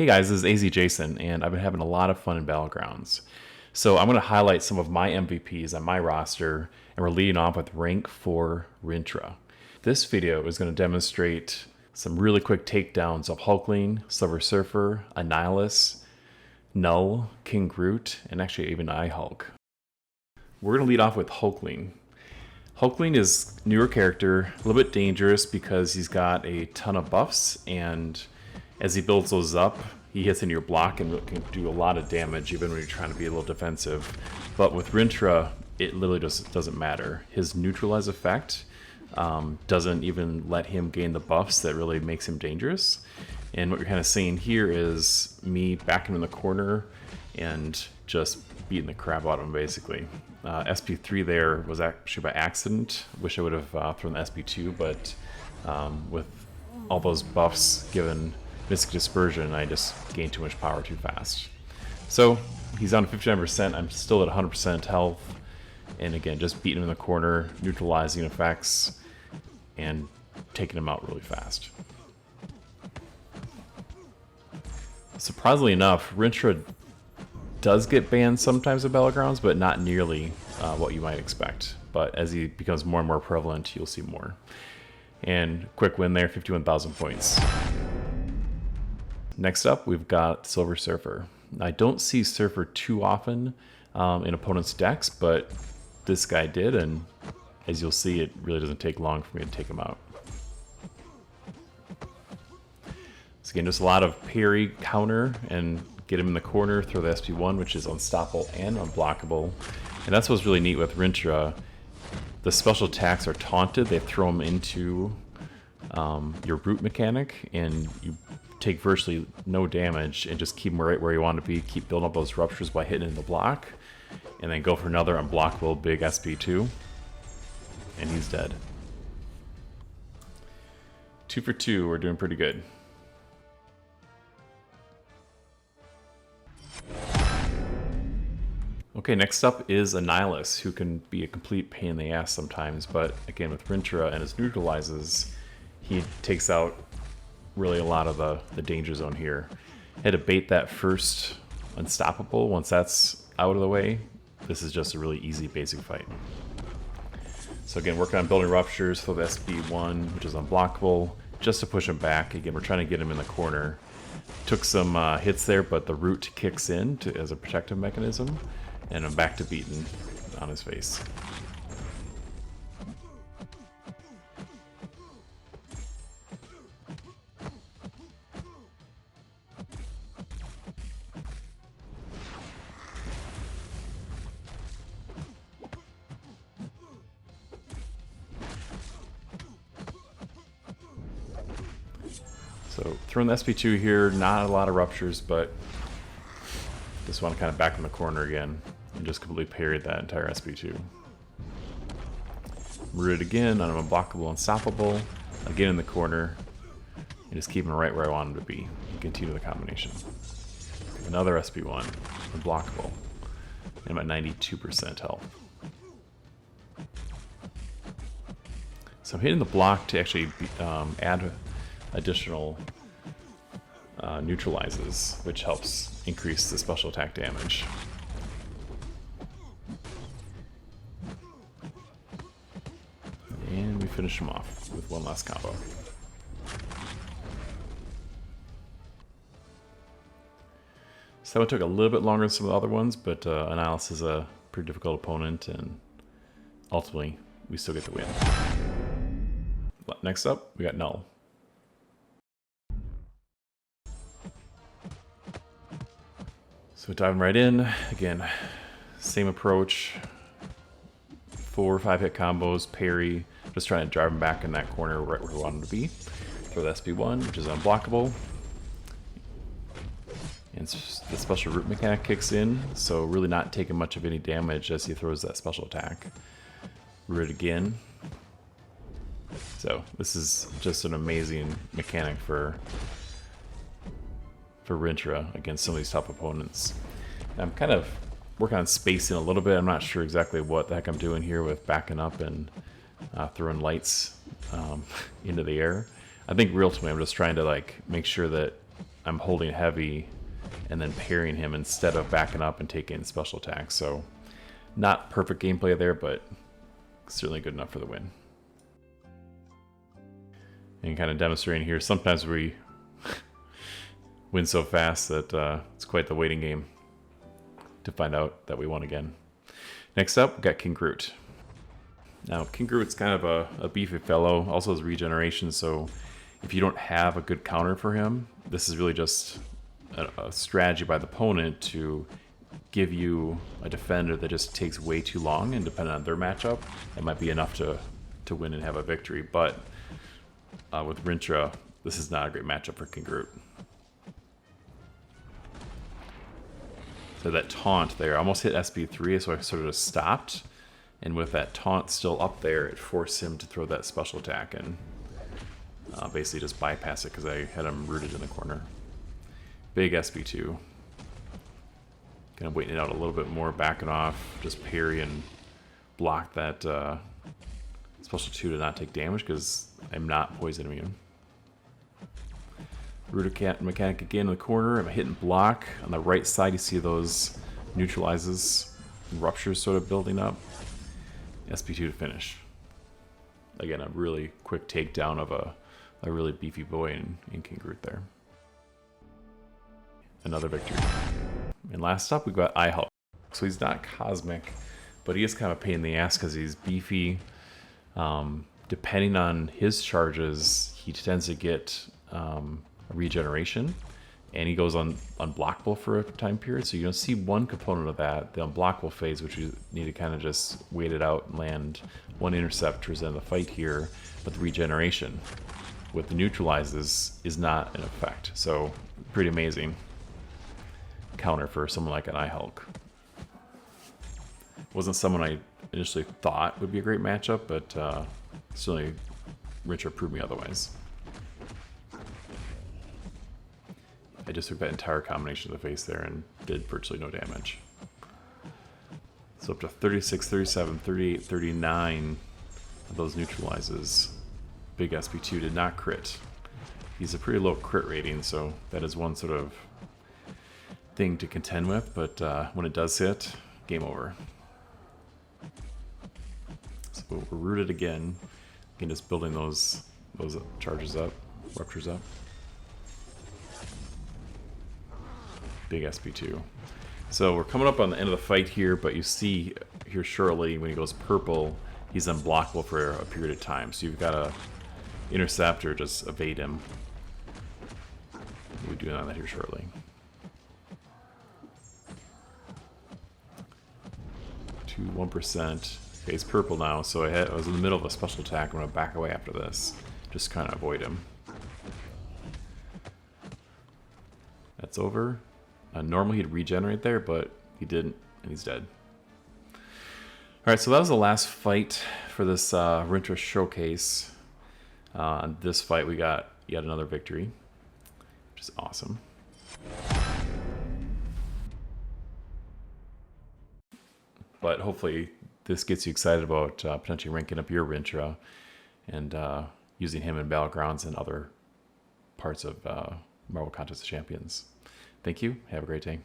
Hey guys, this is AZ Jason, and I've been having a lot of fun in Battlegrounds. So I'm going to highlight some of my MVPs on my roster, and we're leading off with rank 4 Rintrah. This video is going to demonstrate some really quick takedowns of HULKLING, Silver Surfer, ANNIHILUS, KNULL, King GROOT, and actually even iHULK. We're going to lead off with HULKLING. HULKLING is a newer character, a little bit dangerous because he's got a ton of buffs, and as he builds those up, he hits into your block and can do a lot of damage even when you're trying to be a little defensive. But with Rintrah, it literally just doesn't matter. His neutralize effect doesn't even let him gain the buffs that really makes him dangerous. And what you're kind of seeing here is me backing in the corner and just beating the crap out of him, basically. SP3 there was actually by accident. Wish I would have thrown the SP2, but with all those buffs given Mystic Dispersion, I just gained too much power too fast. So he's on 59%, I'm still at 100% health, and again, just beating him in the corner, neutralizing effects, and taking him out really fast. Surprisingly enough, Rintrah does get banned sometimes at Battlegrounds, but not nearly what you might expect. But as he becomes more and more prevalent, you'll see more. And quick win there, 51,000 points. Next up, we've got Silver Surfer. I don't see Surfer too often in opponents' decks, but this guy did, and as you'll see, it really doesn't take long for me to take him out. So again, just a lot of parry, counter, and get him in the corner, throw the SP1, which is unstoppable and unblockable. And that's what's really neat with Rintrah. The special attacks are taunted, they throw them into your root mechanic, and you take virtually no damage and just keep him right where you want to be, keep building up those ruptures by hitting in the block, and then go for another unblockable big SP2, and he's dead. 2 for 2, we're doing pretty good. Okay, next up is ANNIHILUS, who can be a complete pain in the ass sometimes, but again with Rintrah and his neutralizes, he takes out really a lot of the danger zone here. Had to bait that first unstoppable. Once that's out of the way, this is just a really easy basic fight. So again, working on building ruptures for the SP1, which is unblockable, just to push him back. Again, we're trying to get him in the corner. Took some hits there, but the root kicks in as a protective mechanism, and I'm back to beating on his face. So throwing the SP2 here, not a lot of ruptures, but just want to kind of back in the corner again and just completely parried that entire SP2. Rooted again on an unblockable, unstoppable, again in the corner, and just keep him right where I want him to be and continue the combination. Another SP1, unblockable, and I'm at 92% health. So I'm hitting the block to actually add additional neutralizes, which helps increase the special attack damage. And we finish him off with one last combo. So that one took a little bit longer than some of the other ones, but ANNIHILUS is a pretty difficult opponent, and ultimately we still get the win. Next up, we got KNULL. So diving right in, again, same approach, 4 or 5 hit combos, parry, just trying to drive him back in that corner right where we want him to be. Throw the SP1, which is unblockable. And the special root mechanic kicks in, so really not taking much of any damage as he throws that special attack. Root again. So this is just an amazing mechanic for Rintrah against some of these tough opponents. I'm kind of working on spacing a little bit. I'm not sure exactly what the heck I'm doing here with backing up and throwing lights into the air. I think ultimately I'm just trying to like make sure that I'm holding heavy and then parrying him instead of backing up and taking special attacks. So not perfect gameplay there, but certainly good enough for the win. And kind of demonstrating here, sometimes we win so fast that it's quite the waiting game to find out that we won again. Next up, we got King GROOT. Now, King GROOT's kind of a beefy fellow, also has regeneration, so if you don't have a good counter for him, this is really just a strategy by the opponent to give you a defender that just takes way too long, and depending on their matchup, it might be enough to win and have a victory. But with Rintrah, this is not a great matchup for King GROOT. So that taunt there, I almost hit SB3, so I sort of just stopped. And with that taunt still up there, it forced him to throw that special attack and basically just bypass it because I had him rooted in the corner. Big SB2. Kind of waiting it out a little bit more, backing off, just parry and block that special 2 to not take damage because I'm not poison immune. Rooted mechanic again in the corner. I'm hitting block. On the right side, you see those neutralizes, ruptures sort of building up. SP2 to finish. Again, a really quick takedown of a really beefy boy in King GROOT there. Another victory. And last up, we've got iHULK. So he's not cosmic, but he is kind of a pain in the ass because he's beefy. Depending on his charges, he tends to get regeneration, and he goes unblockable for a time period. So you don't see one component of that, the unblockable phase, which you need to kind of just wait it out and land one intercept towards the end of the fight here. But the regeneration with the neutralizes is not in effect. So pretty amazing counter for someone like an iHULK. Wasn't someone I initially thought would be a great matchup, but certainly Rintrah proved me otherwise. I just took that entire combination to the face there and did virtually no damage. So up to 36, 37, 38, 39 of those neutralizes. Big SP2 did not crit. He's a pretty low crit rating, so that is one sort of thing to contend with, but when it does hit, game over. So we're rooted again. Again, just building those charges up, ruptures up. Big SP2. So we're coming up on the end of the fight here, but you see here shortly when he goes purple, he's unblockable for a period of time. So you've got to intercept or just evade him. We'll be doing that here shortly. To 1%. Okay, he's purple now, so I was in the middle of a special attack. I'm going to back away after this. Just kind of avoid him. That's over. Normally he'd regenerate there, but he didn't, and he's dead. Alright, so that was the last fight for this Rintrah showcase. On this fight, we got yet another victory, which is awesome. But hopefully this gets you excited about potentially ranking up your Rintrah and using him in Battlegrounds and other parts of Marvel Contest of Champions. Thank you. Have a great day.